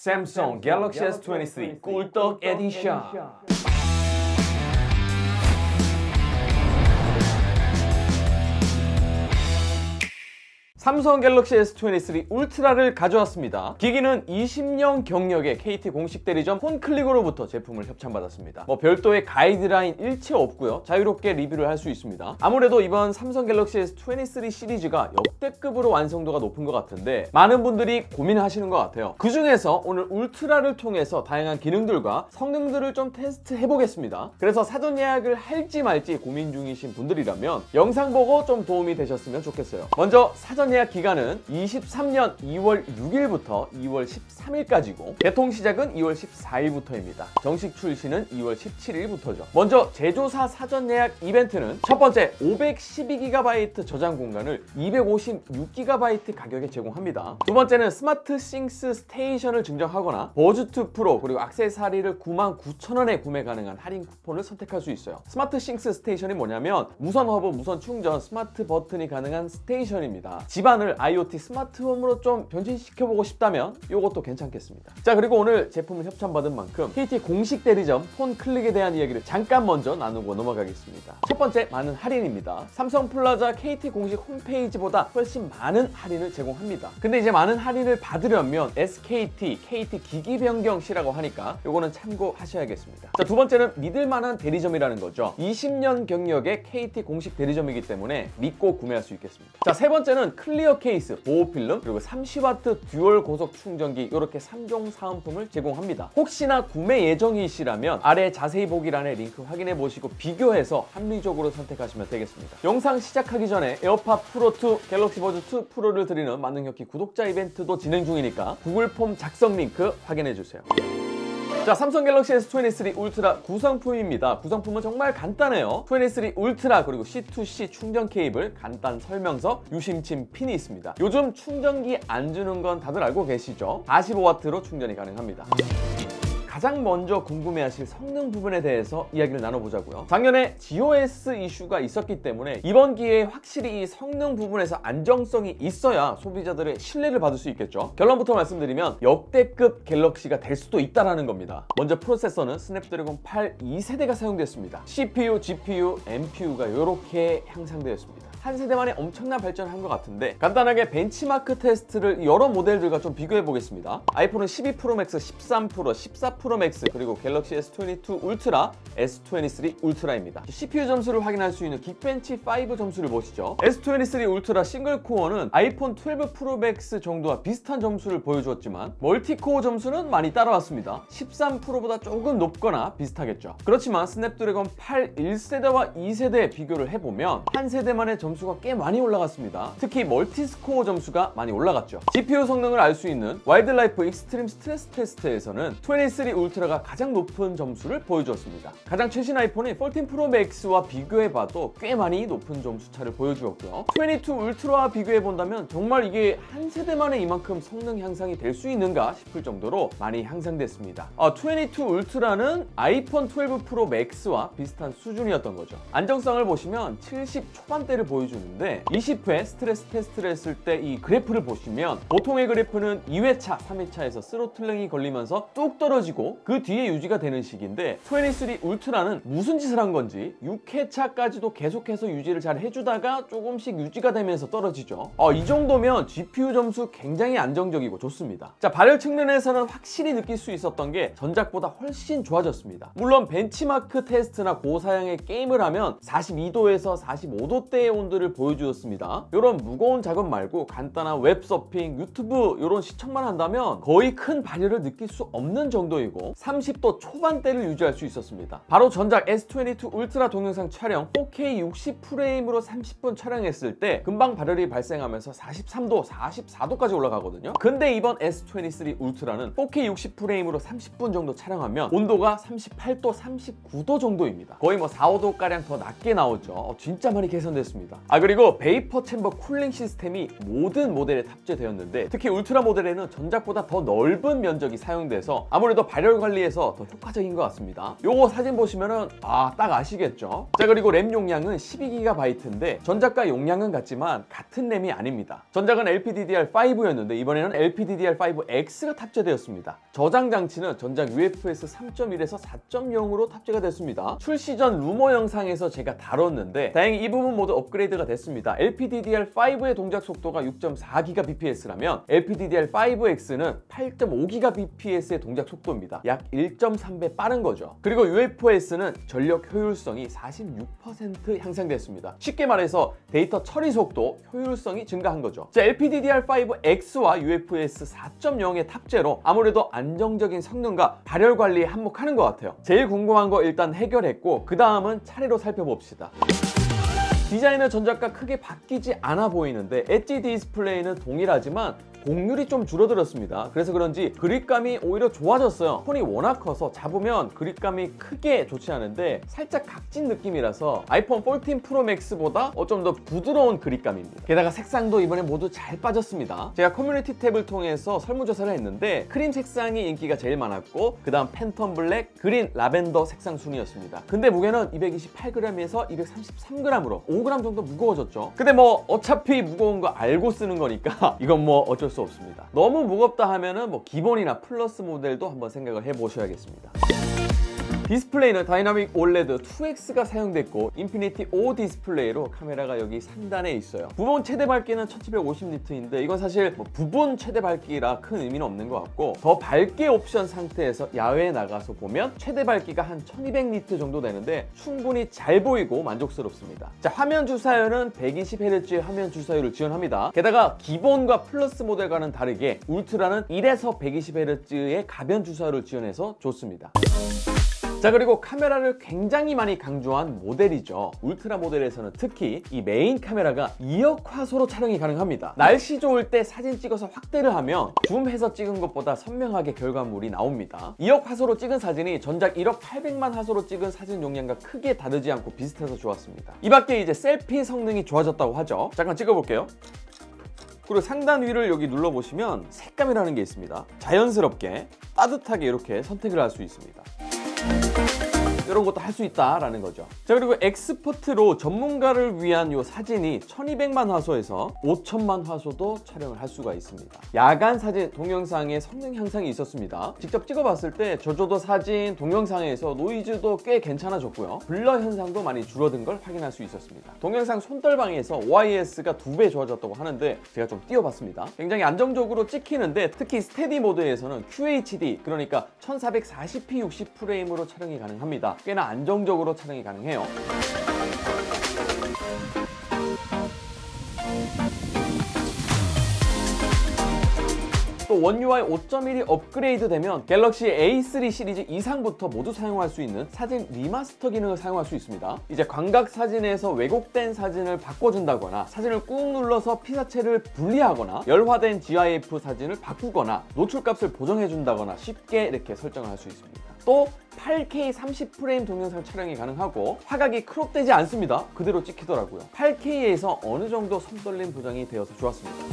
삼성 갤럭시 S23 꿀떡 에디션. 삼성 갤럭시 S23 울트라를 가져왔습니다. 기기는 20년 경력의 KT 공식 대리점 폰클릭으로부터 제품을 협찬받았습니다. 별도의 가이드라인 일체 없고요. 자유롭게 리뷰를 할 수 있습니다. 아무래도 이번 삼성 갤럭시 S23 시리즈가 역대급으로 완성도가 높은 것 같은데 많은 분들이 고민하시는 것 같아요. 그 중에서 오늘 울트라를 통해서 다양한 기능들과 성능들을 좀 테스트해 보겠습니다. 그래서 사전 예약을 할지 말지 고민 중이신 분들이라면 영상 보고 좀 도움이 되셨으면 좋겠어요. 먼저 사전 예약 기간은 23년 2월 6일부터 2월 13일까지고 개통 시작은 2월 14일부터입니다. 정식 출시는 2월 17일부터죠. 먼저 제조사 사전 예약 이벤트는 첫 번째 512GB 저장 공간을 256GB 가격에 제공합니다. 두 번째는 스마트 싱스 스테이션을 증정하거나 버즈2 프로 그리고 액세서리를 99,000원에 구매 가능한 할인 쿠폰을 선택할 수 있어요. 스마트 싱스 스테이션이 뭐냐면 무선 허브, 무선 충전, 스마트 버튼이 가능한 스테이션입니다. 집안을 IoT 스마트홈으로 좀 변신시켜보고 싶다면 이것도 괜찮겠습니다. 자, 그리고 오늘 제품을 협찬받은 만큼 KT 공식 대리점 폰클릭에 대한 이야기를 잠깐 먼저 나누고 넘어가겠습니다. 첫 번째, 많은 할인입니다. 삼성 플라자 KT 공식 홈페이지보다 훨씬 많은 할인을 제공합니다. 근데 이제 많은 할인을 받으려면 SKT, KT 기기 변경 시라고 하니까 이거는 참고하셔야겠습니다. 자, 두 번째는 믿을만한 대리점이라는 거죠. 20년 경력의 KT 공식 대리점이기 때문에 믿고 구매할 수 있겠습니다. 자, 세 번째는 클리어 케이스, 보호 필름, 그리고 30W 듀얼 고속 충전기 이렇게 3종 사은품을 제공합니다. 혹시나 구매 예정이시라면 아래 자세히 보기란에 링크 확인해 보시고 비교해서 합리적으로 선택하시면 되겠습니다. 영상 시작하기 전에 에어팟 프로2, 갤럭시 버즈2 프로를 드리는 만능혁기 구독자 이벤트도 진행 중이니까 구글 폼 작성 링크 확인해 주세요. 자, 삼성 갤럭시 S23 울트라 구성품입니다. 구성품은 정말 간단해요. 23 울트라 그리고 C2C 충전 케이블, 간단 설명서, 유심칩 핀이 있습니다. 요즘 충전기 안 주는 건 다들 알고 계시죠? 45W로 충전이 가능합니다. 가장 먼저 궁금해하실 성능 부분에 대해서 이야기를 나눠보자고요. 작년에 GOS 이슈가 있었기 때문에 이번 기회에 확실히 이 성능 부분에서 안정성이 있어야 소비자들의 신뢰를 받을 수 있겠죠. 결론부터 말씀드리면 역대급 갤럭시가 될 수도 있다는 겁니다. 먼저 프로세서는 스냅드래곤 8 2세대가 사용됐습니다. CPU, GPU, NPU가 이렇게 향상되었습니다. 한 세대만에 엄청난 발전을 한 것 같은데 간단하게 벤치마크 테스트를 여러 모델들과 좀 비교해 보겠습니다. 아이폰은 12 프로 맥스, 13 프로, 14 프로 맥스 그리고 갤럭시 S22 울트라, S23 울트라입니다. CPU 점수를 확인할 수 있는 긱벤치 5 점수를 보시죠. S23 울트라 싱글 코어는 아이폰 12 프로 맥스 정도와 비슷한 점수를 보여주었지만 멀티코어 점수는 많이 따라왔습니다. 13 프로보다 조금 높거나 비슷하겠죠. 그렇지만 스냅드래곤 8 1세대와 2세대 비교를 해보면 한 세대만의 점수가 꽤 많이 올라갔습니다. 특히 멀티스코어 점수가 많이 올라갔죠. GPU 성능을 알 수 있는 와일드라이프 익스트림 스트레스 테스트에서는 23 울트라가 가장 높은 점수를 보여주었습니다. 가장 최신 아이폰인 14 프로 맥스와 비교해봐도 꽤 많이 높은 점수 차를 보여주었고요. 22 울트라와 비교해본다면 정말 이게 한 세대만에 이만큼 성능 향상이 될 수 있는가 싶을 정도로 많이 향상됐습니다. 22 울트라는 아이폰 12 프로 맥스와 비슷한 수준이었던 거죠. 안정성을 보시면 70 초반대를 보여주는데 20회 스트레스 테스트를 했을 때 이 그래프를 보시면 보통의 그래프는 2회차, 3회차에서 스로틀링이 걸리면서 뚝 떨어지고 그 뒤에 유지가 되는 식인데 23 울트라는 무슨 짓을 한 건지 6회차까지도 계속해서 유지를 잘 해주다가 조금씩 유지가 되면서 떨어지죠. 이 정도면 GPU 점수 굉장히 안정적이고 좋습니다. 자, 발열 측면에서는 확실히 느낄 수 있었던 게 전작보다 훨씬 좋아졌습니다. 물론 벤치마크 테스트나 고사양의 게임을 하면 42도에서 45도대의 온도를 보여주었습니다. 이런 무거운 작업 말고 간단한 웹서핑, 유튜브 이런 시청만 한다면 거의 큰 발열을 느낄 수 없는 정도이고 30도 초반대를 유지할 수 있었습니다. 바로 전작 S22 울트라 동영상 촬영 4K 60프레임으로 30분 촬영했을 때 금방 발열이 발생하면서 43도, 44도까지 올라가거든요. 근데 이번 S23 울트라는 4K 60프레임으로 30분 정도 촬영하면 온도가 38도, 39도 정도입니다. 거의 4, 5도가량 더 낮게 나오죠. 진짜 많이 개선됐습니다. 그리고 베이퍼 챔버 쿨링 시스템이 모든 모델에 탑재되었는데 특히 울트라 모델에는 전작보다 더 넓은 면적이 사용돼서 아무래도 발열 관리에서 더 효과적인 것 같습니다. 요거 사진 보시면은 딱 아시겠죠? 자, 그리고 램 용량은 12GB인데 전작과 용량은 같지만 같은 램이 아닙니다. 전작은 LPDDR5였는데 이번에는 LPDDR5X가 탑재되었습니다. 저장 장치는 전작 UFS 3.1에서 4.0으로 탑재가 됐습니다. 출시 전 루머 영상에서 제가 다뤘는데 다행히 이 부분 모두 업그레이드가 됐습니다. LPDDR5의 동작 속도가 6.4GBps라면 LPDDR5X는 8.5GBps의 동작 속도입니다. 약 1.3배 빠른 거죠. 그리고 UFS는 전력 효율성이 46% 향상됐습니다. 쉽게 말해서 데이터 처리 속도, 효율성이 증가한 거죠. 자, LPDDR5X와 UFS 4.0의 탑재로 아무래도 안정적인 성능과 발열 관리에 한몫하는 것 같아요. 제일 궁금한 거 일단 해결했고 그 다음은 차례로 살펴봅시다. 디자인은 전작과 크게 바뀌지 않아 보이는데 엣지 디스플레이는 동일하지만 곡률이 좀 줄어들었습니다. 그래서 그런지 그립감이 오히려 좋아졌어요. 폰이 워낙 커서 잡으면 그립감이 크게 좋지 않은데 살짝 각진 느낌이라서 아이폰 14 프로 맥스보다 좀 더 부드러운 그립감입니다. 게다가 색상도 이번에 모두 잘 빠졌습니다. 제가 커뮤니티 탭을 통해서 설문조사를 했는데 크림 색상이 인기가 제일 많았고 그 다음 팬텀 블랙, 그린, 라벤더 색상 순이었습니다. 근데 무게는 228g에서 233g으로 5g 정도 무거워졌죠. 근데 뭐 어차피 무거운 거 알고 쓰는 거니까 이건 뭐 어쩔 수 없습니다. 너무 무겁다 하면은 뭐 기본이나 플러스 모델도 한번 생각을 해보셔야겠습니다. 디스플레이는 다이나믹 올레드 2X가 사용됐고 인피니티 O 디스플레이로 카메라가 여기 상단에 있어요. 부분 최대 밝기는 1750니트인데 이건 사실 뭐 부분 최대 밝기라 큰 의미는 없는 것 같고 더 밝게 옵션 상태에서 야외에 나가서 보면 최대 밝기가 한 1200니트 정도 되는데 충분히 잘 보이고 만족스럽습니다. 자, 화면 주사율은 120Hz의 화면 주사율을 지원합니다. 게다가 기본과 플러스 모델과는 다르게 울트라는 1에서 120Hz의 가변 주사율을 지원해서 좋습니다. 자, 그리고 카메라를 굉장히 많이 강조한 모델이죠. 울트라 모델에서는 특히 이 메인 카메라가 2억 화소로 촬영이 가능합니다. 날씨 좋을 때 사진 찍어서 확대를 하면 줌해서 찍은 것보다 선명하게 결과물이 나옵니다. 2억 화소로 찍은 사진이 전작 1억 800만 화소로 찍은 사진 용량과 크게 다르지 않고 비슷해서 좋았습니다. 이 밖에 이제 셀피 성능이 좋아졌다고 하죠. 잠깐 찍어볼게요. 그리고 상단 위를 여기 눌러보시면 색감이라는 게 있습니다. 자연스럽게 따뜻하게 이렇게 선택을 할 수 있습니다. 이런 것도 할 수 있다라는 거죠. 자, 그리고 엑스포트로 전문가를 위한 이 사진이 1200만 화소에서 5000만 화소도 촬영을 할 수가 있습니다. 야간 사진, 동영상의 성능 향상이 있었습니다. 직접 찍어봤을 때 저조도 사진, 동영상에서 노이즈도 꽤 괜찮아졌고요. 블러 현상도 많이 줄어든 걸 확인할 수 있었습니다. 동영상 손떨방에서 OIS가 2배 좋아졌다고 하는데 제가 좀 띄워봤습니다. 굉장히 안정적으로 찍히는데 특히 스테디 모드에서는 QHD, 그러니까 1440p 60프레임으로 촬영이 가능합니다. 꽤나 안정적으로 촬영이 가능해요. 또 원 UI 5.1이 업그레이드 되면 갤럭시 A3 시리즈 이상부터 모두 사용할 수 있는 사진 리마스터 기능을 사용할 수 있습니다. 이제 광각 사진에서 왜곡된 사진을 바꿔준다거나 사진을 꾹 눌러서 피사체를 분리하거나 열화된 GIF 사진을 바꾸거나 노출값을 보정해준다거나 쉽게 이렇게 설정을 할 수 있습니다. 또 8K 30프레임 동영상 촬영이 가능하고 화각이 크롭되지 않습니다. 그대로 찍히더라고요. 8K에서 어느 정도 손떨림 보장이 되어서 좋았습니다.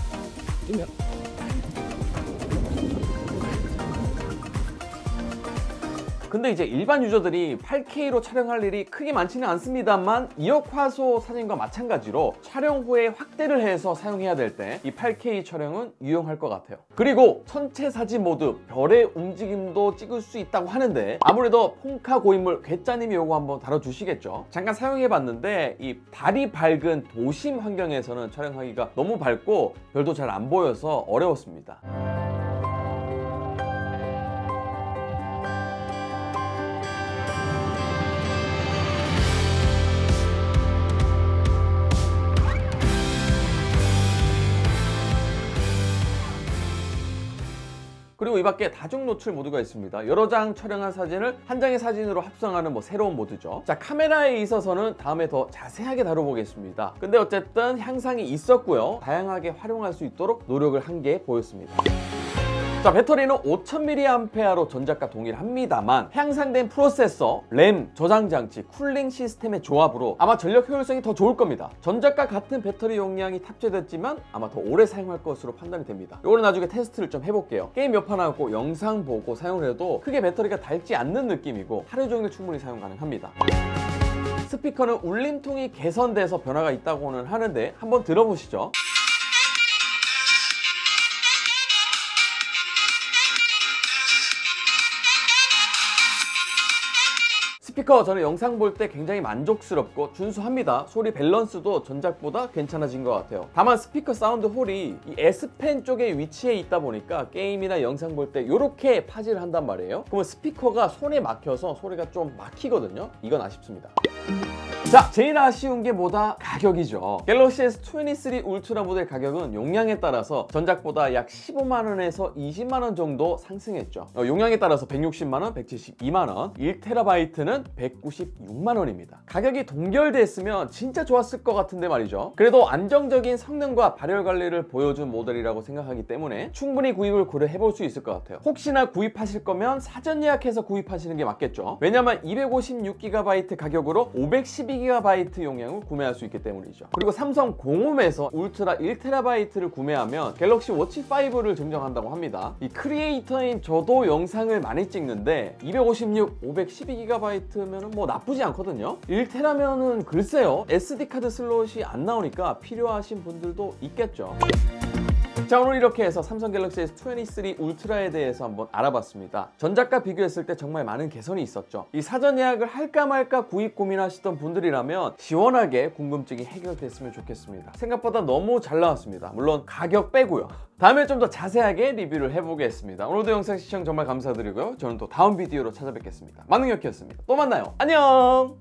근데 이제 일반 유저들이 8K로 촬영할 일이 크게 많지는 않습니다만 2억 화소 사진과 마찬가지로 촬영 후에 확대를 해서 사용해야 될 때 이 8K 촬영은 유용할 것 같아요. 그리고 전체 사진 모드 별의 움직임도 찍을 수 있다고 하는데 아무래도 폰카 고인물 괴짜님이 요거 한번 다뤄주시겠죠. 잠깐 사용해봤는데 이 달이 밝은 도심 환경에서는 촬영하기가 너무 밝고 별도 잘 안 보여서 어려웠습니다. 그리고 이 밖에 다중 노출 모드가 있습니다. 여러 장 촬영한 사진을 한 장의 사진으로 합성하는 새로운 모드죠. 자, 카메라에 있어서는 다음에 더 자세하게 다뤄보겠습니다. 근데 어쨌든 향상이 있었고요. 다양하게 활용할 수 있도록 노력을 한 게 보였습니다. 자, 배터리는 5000mAh로 전작과 동일합니다만 향상된 프로세서, 램, 저장 장치, 쿨링 시스템의 조합으로 아마 전력 효율성이 더 좋을 겁니다. 전작과 같은 배터리 용량이 탑재됐지만 아마 더 오래 사용할 것으로 판단이 됩니다. 이거는 나중에 테스트를 좀 해볼게요. 게임 몇 판 하고 영상 보고 사용을 해도 크게 배터리가 닳지 않는 느낌이고 하루 종일 충분히 사용 가능합니다. 스피커는 울림통이 개선돼서 변화가 있다고는 하는데 한번 들어보시죠. 스피커 저는 영상 볼 때 굉장히 만족스럽고 준수합니다. 소리 밸런스도 전작보다 괜찮아진 것 같아요. 다만 스피커 사운드 홀이 이 S펜 쪽에 위치해 있다 보니까 게임이나 영상 볼 때 이렇게 파지를 한단 말이에요. 그러면 스피커가 손에 막혀서 소리가 좀 막히거든요. 이건 아쉽습니다. 자, 제일 아쉬운 게 뭐다? 가격이죠. 갤럭시 S23 울트라 모델 가격은 용량에 따라서 전작보다 약 15만원에서 20만원 정도 상승했죠. 용량에 따라서 160만원, 172만원, 1TB는 196만원입니다. 가격이 동결됐으면 진짜 좋았을 것 같은데 말이죠. 그래도 안정적인 성능과 발열 관리를 보여준 모델이라고 생각하기 때문에 충분히 구입을 고려해볼 수 있을 것 같아요. 혹시나 구입하실 거면 사전 예약해서 구입하시는 게 맞겠죠. 왜냐면 256GB 가격으로 512GB 용량을 구매할 수 있기 때문이죠. 그리고 삼성 공홈에서 울트라 1TB를 구매하면 갤럭시 워치 5를 증정한다고 합니다. 이 크리에이터인 저도 영상을 많이 찍는데 256, 512GB면 뭐 나쁘지 않거든요. 1TB면은 글쎄요, SD카드 슬롯이 안 나오니까 필요하신 분들도 있겠죠. 자, 오늘 이렇게 해서 삼성 갤럭시 S23 울트라에 대해서 한번 알아봤습니다. 전작과 비교했을 때 정말 많은 개선이 있었죠. 이 사전 예약을 할까 말까 구입 고민하시던 분들이라면 시원하게 궁금증이 해결됐으면 좋겠습니다. 생각보다 너무 잘 나왔습니다. 물론 가격 빼고요. 다음에 좀 더 자세하게 리뷰를 해보겠습니다. 오늘도 영상 시청 정말 감사드리고요. 저는 또 다음 비디오로 찾아뵙겠습니다. 만능혁이었습니다. 또 만나요. 안녕!